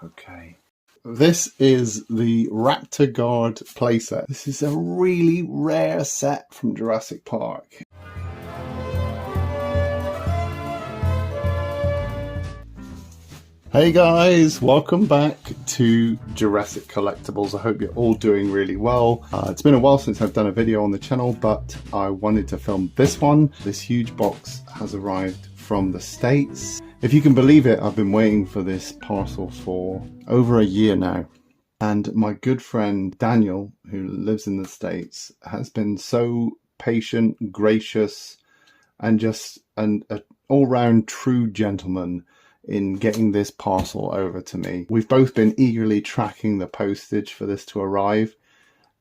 Okay. This is the Raptor Guard playset. This is a really rare set from Jurassic Park. Hey guys, welcome back to Jurassic Collectibles. I hope you're all doing really well. It's been a while since I've done a video on the channel, but I wanted to film this one. This huge box has arrived from the States. If you can believe it, I've been waiting for this parcel for over a year now. And my good friend Daniel, who lives in the States, has been so patient, gracious, and just an all-round true gentleman in getting this parcel over to me. We've both been eagerly tracking the postage for this to arrive,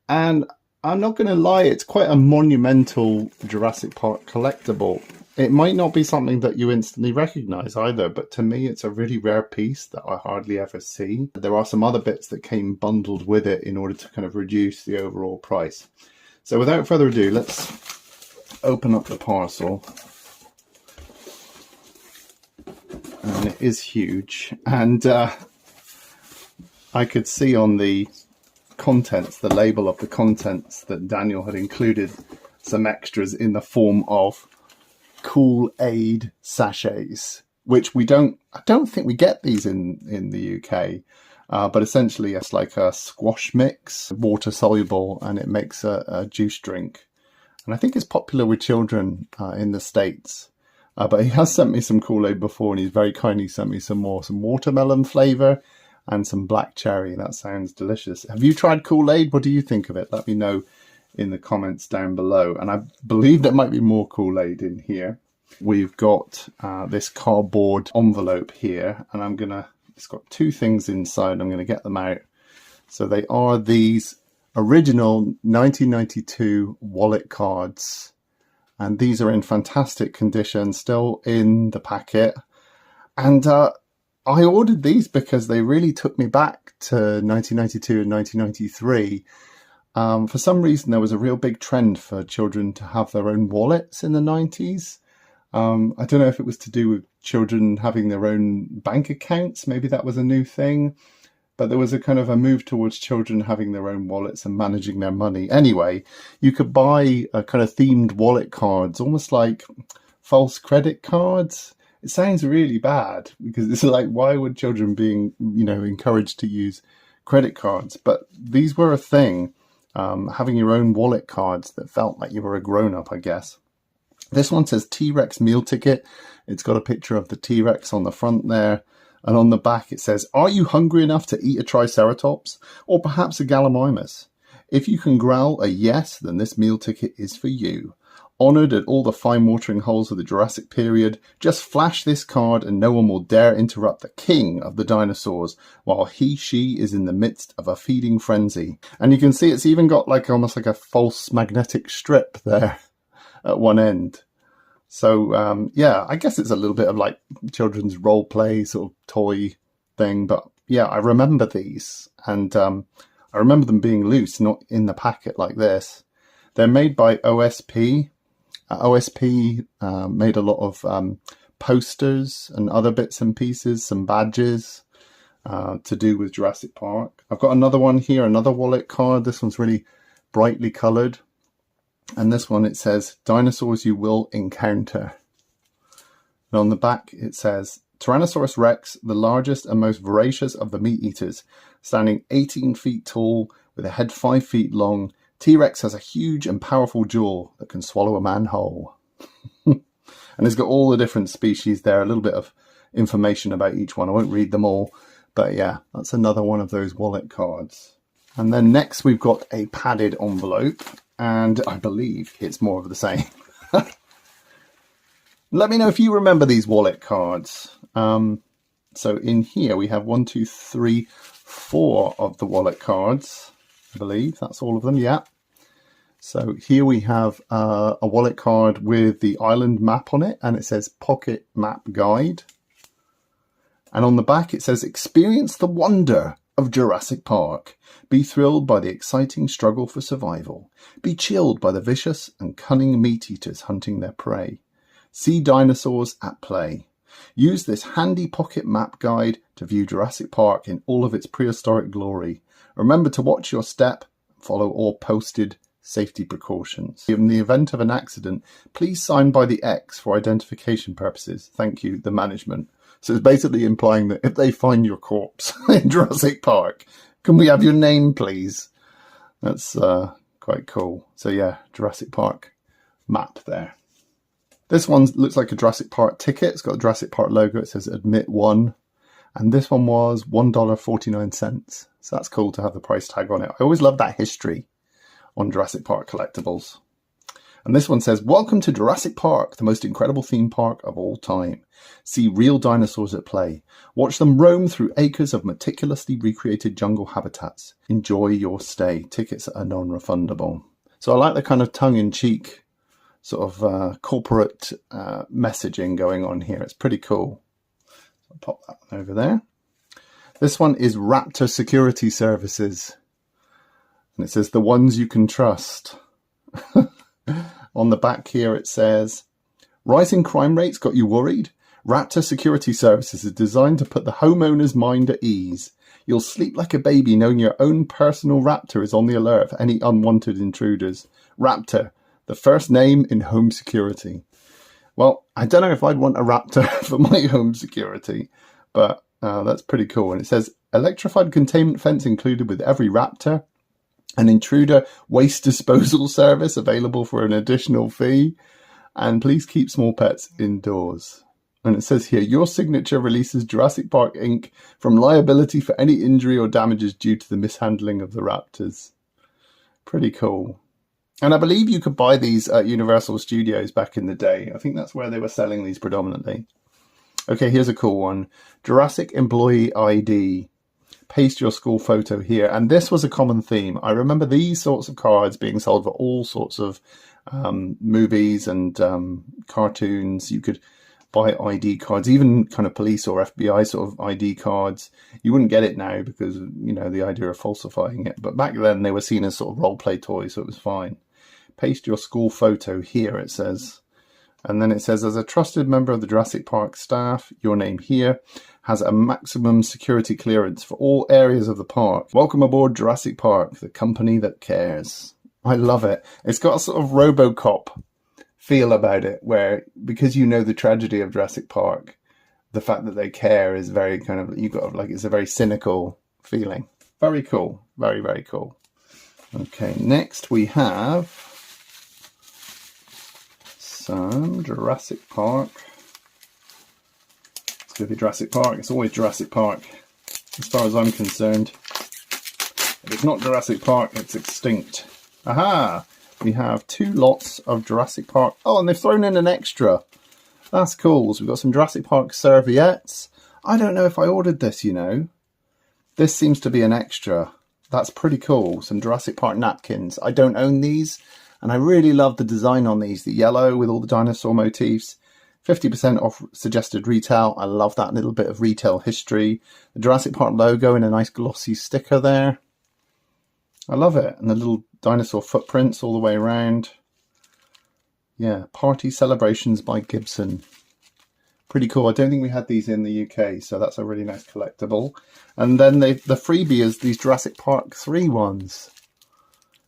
and I'm not going to lie, it's quite a monumental Jurassic Park collectible. It might not be something that you instantly recognize either, but to me it's a really rare piece that I hardly ever see. There are some other bits that came bundled with it in order to kind of reduce the overall price. So without further ado, let's open up the parcel. And it is huge, and I could see on the contents, the label of the contents, that Daniel had included some extras in the form of Kool-Aid sachets, which I don't think we get these in the UK, but essentially it's like a squash mix, water soluble, and it makes a juice drink. And I think it's popular with children in the States. But he has sent me some Kool-Aid before, and he's very kindly sent me some watermelon flavour and some black cherry. That sounds delicious. Have you tried Kool-Aid? What do you think of it? Let me know in the comments down below. And I believe there might be more Kool-Aid in here. We've got this cardboard envelope here, and it's got two things inside. I'm going to get them out. So they are these original 1992 wallet cards. And these are in fantastic condition, still in the packet. And I ordered these because they really took me back to 1992 and 1993. For some reason, there was a real big trend for children to have their own wallets in the 90s. I don't know if it was to do with children having their own bank accounts. Maybe that was a new thing. But there was a kind of a move towards children having their own wallets and managing their money. Anyway, you could buy a kind of themed wallet cards, almost like false credit cards. It sounds really bad because it's like, why would children being, encouraged to use credit cards? But these were a thing, having your own wallet cards that felt like you were a grown-up, I guess. This one says T-Rex meal ticket. It's got a picture of the T-Rex on the front there. And on the back it says, are you hungry enough to eat a Triceratops? Or perhaps a Gallimimus? If you can growl a yes, then this meal ticket is for you. Honoured at all the fine watering holes of the Jurassic period, just flash this card and no one will dare interrupt the king of the dinosaurs while she is in the midst of a feeding frenzy. And you can see it's even got almost like a false magnetic strip there at one end. So, yeah, I guess it's a little bit of like children's role play sort of toy thing. But yeah, I remember these, and I remember them being loose, not in the packet like this. They're made by OSP. OSP made a lot of posters and other bits and pieces, some badges to do with Jurassic Park. I've got another one here, another wallet card. This one's really brightly coloured. And this one, it says, dinosaurs you will encounter. And on the back, it says, Tyrannosaurus Rex, the largest and most voracious of the meat eaters, standing 18 feet tall with a head 5 feet long, T-Rex has a huge and powerful jaw that can swallow a man whole. And it's got all the different species there, a little bit of information about each one. I won't read them all, but yeah, that's another one of those wallet cards. And then next we've got a padded envelope. And I believe it's more of the same. Let me know if you remember these wallet cards. So in here we have 1, 2, 3, 4 of the wallet cards. I believe that's all of them, yeah. So here we have a wallet card with the island map on it, and it says Pocket Map Guide. And on the back it says, experience the wonder of Jurassic Park. Be thrilled by the exciting struggle for survival. Be chilled by the vicious and cunning meat eaters hunting their prey. See dinosaurs at play. Use this handy pocket map guide to view Jurassic Park in all of its prehistoric glory. Remember to watch your step, follow all posted safety precautions. In the event of an accident, please sign by the X for identification purposes. Thank you, the management. So it's basically implying that if they find your corpse in Jurassic Park, can we have your name, please? That's quite cool. So yeah, Jurassic Park map there. This one looks like a Jurassic Park ticket. It's got a Jurassic Park logo. It says admit 1. And this one was $1.49. So that's cool to have the price tag on it. I always love that history on Jurassic Park collectibles. And this one says, welcome to Jurassic Park, the most incredible theme park of all time. See real dinosaurs at play. Watch them roam through acres of meticulously recreated jungle habitats. Enjoy your stay. Tickets are non-refundable. So I like the kind of tongue-in-cheek sort of corporate messaging going on here. It's pretty cool. I'll pop that one over there. This one is Raptor Security Services. And it says, the ones you can trust. On the back here it says, rising crime rates got you worried? Raptor Security Services is designed to put the homeowner's mind at ease. You'll sleep like a baby knowing your own personal Raptor is on the alert for any unwanted intruders. Raptor, the first name in home security. Well, I don't know if I'd want a Raptor for my home security, but that's pretty cool. And it says, electrified containment fence included with every Raptor. An intruder waste disposal service available for an additional fee. And please keep small pets indoors. And it says here, your signature releases Jurassic Park Inc. from liability for any injury or damages due to the mishandling of the raptors. Pretty cool. And I believe you could buy these at Universal Studios back in the day. I think that's where they were selling these predominantly. Okay, here's a cool one. Jurassic Employee ID. Paste your school photo here. And this was a common theme. I remember these sorts of cards being sold for all sorts of movies and cartoons. You could buy ID cards, even kind of police or FBI sort of ID cards. You wouldn't get it now because, you know, the idea of falsifying it. But back then they were seen as sort of role play toys, so it was fine. Paste your school photo here, it says. And then it says, as a trusted member of the Jurassic Park staff, your name here has a maximum security clearance for all areas of the park. Welcome aboard Jurassic Park, the company that cares. I love it. It's got a sort of RoboCop feel about it, where because you know the tragedy of Jurassic Park, the fact that they care is very kind of, you got like, it's a very cynical feeling. Very cool. Very, very cool. Okay, next we have some Jurassic Park. It's going to be Jurassic Park. It's always Jurassic Park, as far as I'm concerned. If it's not Jurassic Park, it's extinct. Aha! We have 2 lots of Jurassic Park. Oh, and they've thrown in an extra. That's cool. So we've got some Jurassic Park serviettes. I don't know if I ordered this, you know. This seems to be an extra. That's pretty cool. Some Jurassic Park napkins. I don't own these. And I really love the design on these. The yellow with all the dinosaur motifs. 50% off suggested retail. I love that little bit of retail history. The Jurassic Park logo in a nice glossy sticker there. I love it. And the little dinosaur footprints all the way around. Yeah, Party Celebrations by Gibson. Pretty cool. I don't think we had these in the UK, so that's a really nice collectible. And then the freebie is these Jurassic Park 3 ones.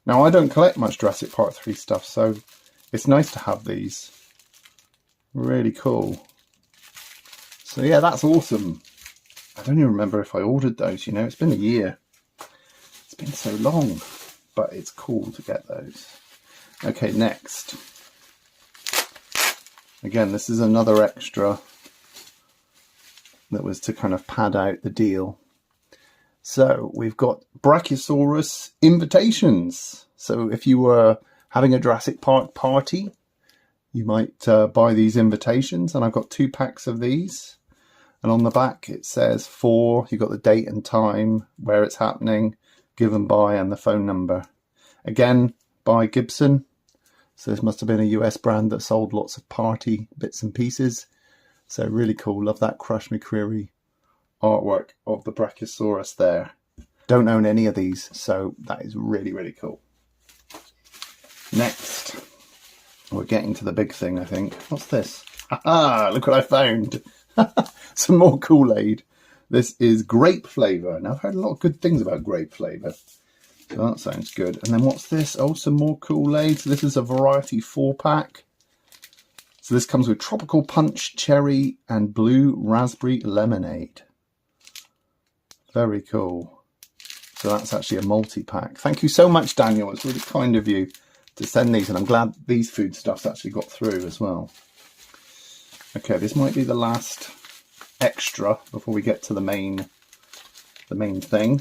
Now, I don't collect much Jurassic Park 3 stuff, so it's nice to have these. Really cool. So yeah, that's awesome. I don't even remember if I ordered those, you know. It's been a year. It's been so long. But it's cool to get those. Okay, next. Again, this is another extra that was to kind of pad out the deal. So we've got Brachiosaurus invitations. So if you were having a Jurassic Park party, you might buy these invitations. And I've got 2 packs of these. And on the back it says you've got the date and time, where it's happening, given by, and the phone number. Again, by Gibson. So this must have been a US brand that sold lots of party bits and pieces. So really cool. Love that Crush McCreary artwork of the Brachiosaurus there. Don't own any of these, so that is really, really cool. Next, we're getting to the big thing, I think. What's this? Haha, look what I found. Some more Kool-Aid. This is grape flavour. Now, I've heard a lot of good things about grape flavour. So that sounds good. And then what's this? Oh, some more Kool-Aid. So this is a variety 4-pack. So this comes with tropical punch, cherry, and blue raspberry lemonade. Very cool. So that's actually a multi-pack. Thank you so much, Daniel. It's really kind of you to send these, and I'm glad these foodstuffs actually got through as well. Okay, this might be the last extra before we get to the main thing.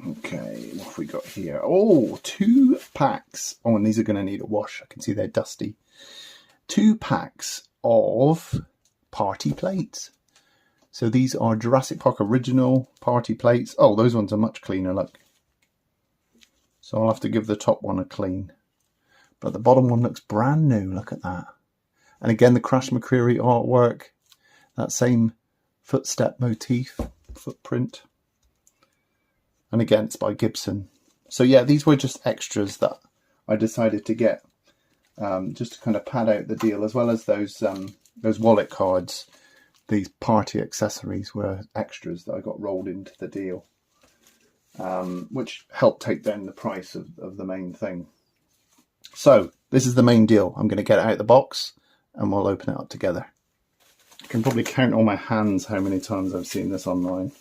Okay, what have we got here? Oh, 2 packs. Oh, and these are going to need a wash. I can see they're dusty. 2 packs of party plates. So these are Jurassic Park original party plates. Oh, those ones are much cleaner, look. So I'll have to give the top one a clean. But the bottom one looks brand new, look at that. And again, the Crash McCreary artwork. That same footstep motif, footprint. And again, it's by Gibson. So yeah, these were just extras that I decided to get just to kind of pad out the deal, as well as those wallet cards. These party accessories were extras that I got rolled into the deal, which helped take down the price of the main thing. So this is the main deal. I'm going to get it out of the box and we'll open it up together. I can probably count on my hands how many times I've seen this online.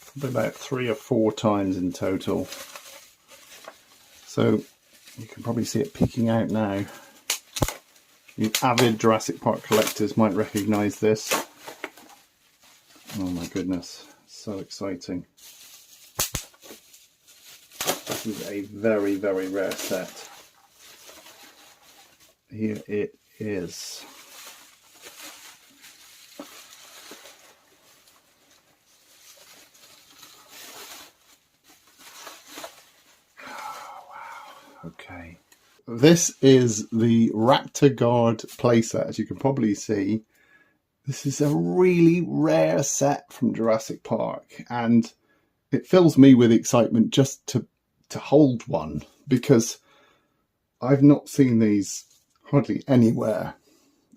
Probably about 3 or 4 times in total. So you can probably see it peeking out now. You avid Jurassic Park collectors might recognise this. Oh my goodness, so exciting. This is a very, very rare set. Here it is. Okay, this is the Raptor Guard playset. As you can probably see, this is a really rare set from Jurassic Park, and it fills me with excitement just to hold one, because I've not seen these hardly anywhere.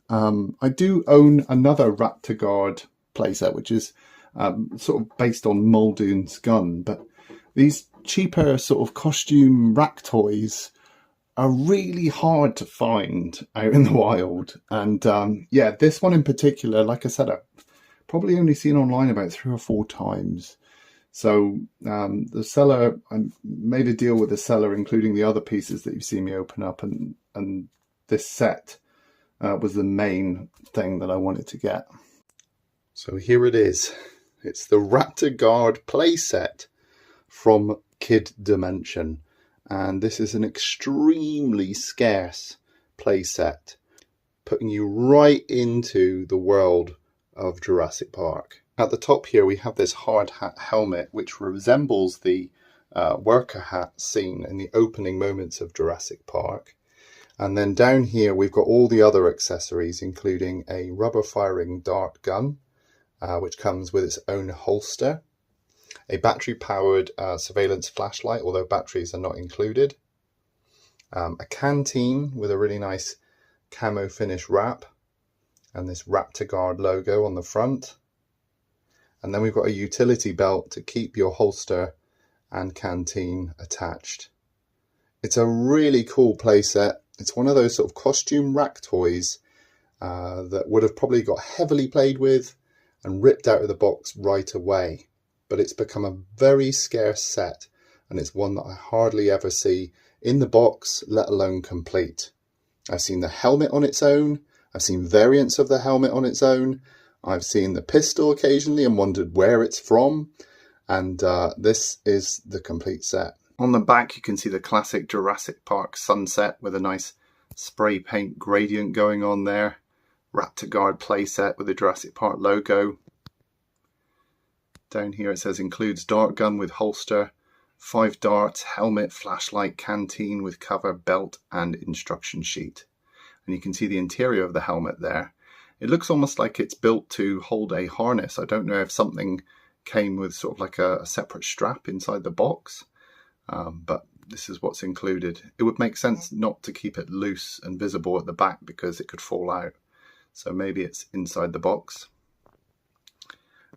I do own another Raptor Guard playset, which is sort of based on Muldoon's gun, but these cheaper sort of costume rack toys are really hard to find out in the wild. And yeah, this one in particular, like I said, I've probably only seen online about 3 or 4 times. So the seller, I made a deal with the seller, including the other pieces that you've seen me open up, and this set was the main thing that I wanted to get. So here it is. It's the Raptor Guard playset from Kid Dimension, and this is an extremely scarce playset, putting you right into the world of Jurassic Park. At the top here we have this hard hat helmet, which resembles the worker hat seen in the opening moments of Jurassic Park. And then down here we've got all the other accessories, including a rubber firing dart gun, which comes with its own holster, a battery-powered surveillance flashlight, although batteries are not included, a canteen with a really nice camo finish wrap, and this Raptor Guard logo on the front. And then we've got a utility belt to keep your holster and canteen attached. It's a really cool playset. It's one of those sort of costume rack toys that would have probably got heavily played with and ripped out of the box right away. But it's become a very scarce set, and it's one that I hardly ever see in the box, let alone complete. I've seen the helmet on its own. I've seen variants of the helmet on its own. I've seen the pistol occasionally and wondered where it's from. And this is the complete set. On the back, you can see the classic Jurassic Park sunset with a nice spray paint gradient going on there. Raptor Guard playset with the Jurassic Park logo. Down here it says includes dart gun with holster, 5 darts, helmet, flashlight, canteen with cover, belt and instruction sheet. And you can see the interior of the helmet there. It looks almost like it's built to hold a harness. I don't know if something came with sort of like a separate strap inside the box, but this is what's included. It would make sense not to keep it loose and visible at the back because it could fall out. So maybe it's inside the box.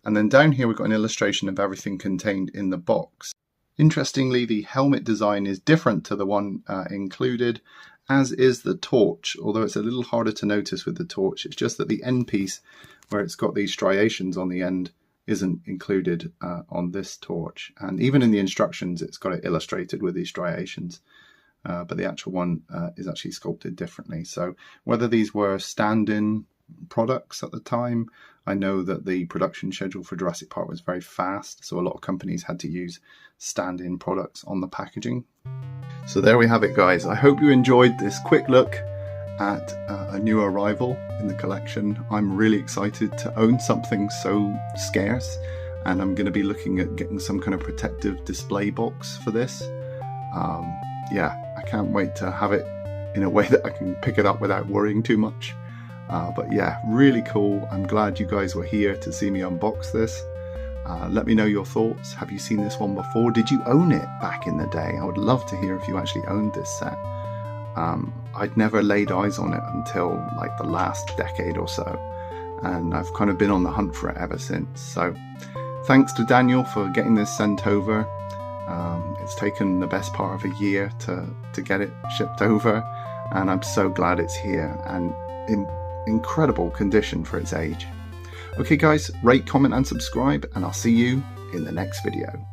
And then down here we've got an illustration of everything contained in the box. Interestingly, the helmet design is different to the one included, as is the torch, although it's a little harder to notice with the torch. It's just that the end piece, where it's got these striations on the end, isn't included on this torch. And even in the instructions, it's got it illustrated with these striations. But the actual one is actually sculpted differently. So whether these were stand-in products at the time, I know that the production schedule for Jurassic Park was very fast, so a lot of companies had to use stand-in products on the packaging. So there we have it, guys. I hope you enjoyed this quick look at a new arrival in the collection. I'm really excited to own something so scarce, and I'm going to be looking at getting some kind of protective display box for this. Yeah, I can't wait to have it in a way that I can pick it up without worrying too much. But yeah, really cool. I'm glad you guys were here to see me unbox this. Let me know your thoughts. Have you seen this one before? Did you own it back in the day? I would love to hear if you actually owned this set. I'd never laid eyes on it until like the last decade or so, and I've kind of been on the hunt for it ever since. So thanks to Daniel for getting this sent over. It's taken the best part of a year to get it shipped over, and I'm so glad it's here and in incredible condition for its age. Okay guys, rate, comment and subscribe, and I'll see you in the next video.